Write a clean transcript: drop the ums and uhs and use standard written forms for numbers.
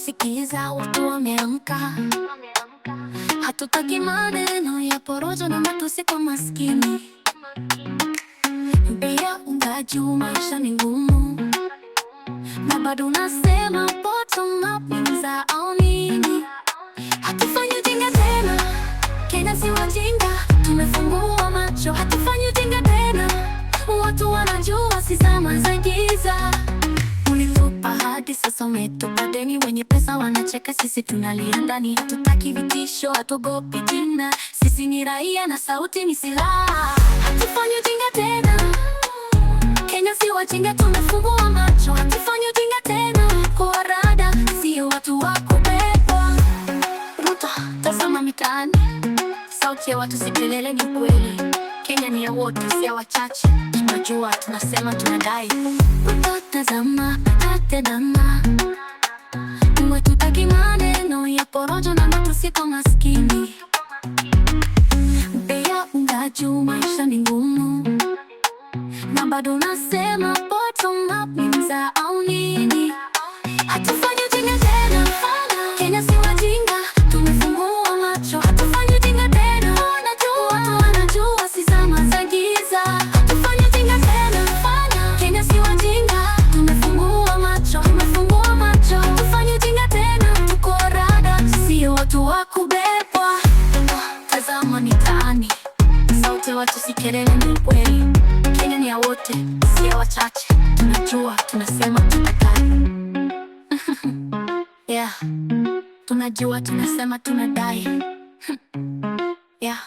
Sikiza, watu wameamka. Hatutaki maneno ya porojo na matusi kwa maskini. Bei ya unga juu, maisha ni ngumu, na bado unasema bottom up ni za au nini? Hatufanyi ujinga tena, Kenya si wajinga, tumefungua macho. Hatufanyi ujinga tena, watu wanajua si zama za giza. Ulitupa hadi sasa umetupa deni, wenye pesa wanacheka, sisi tunalia ndani. Hatutaki vitisho, hatuogopi jina, sisi ni raia na sauti ni silaha. Hatufanyi ujinga tena, Kenya si wajinga, tumefungua macho. Hatufanyi ujinga tena, kwa rada, sio watu wa kubebwa. Ruto, tazama mitaani, sauti ya watu si kelele, ni kweli. Kenya ni ya wote, si ya wachache. Tunajua, tunasema, tunadai. Ruto, tazama, tazama, hatutaki maneno ya porojo na matusi kwa maskini. Bei ya unga juu, maisha ni ngumu, na bado unasema bottom up ni za au nini? Hatufanyi ujinga tena, Kenya si wajinga, tumefungua macho. Hatufanyi ujinga tena, watu wanajua si zama za giza. Hatufanyi ujinga tena, Kenya si wajinga, tumefungua macho. Hatufanyi ujinga tena, tuko rada, sio watu wa kubebwa. Tazama mitaani, sauti ya watu si kelele, ni kweli. Kenya ni ya wote, si ya wachache. Tunajua, tunasema, tunadai. Yeah. Tunajua, tunasema, tunadai. Yeah.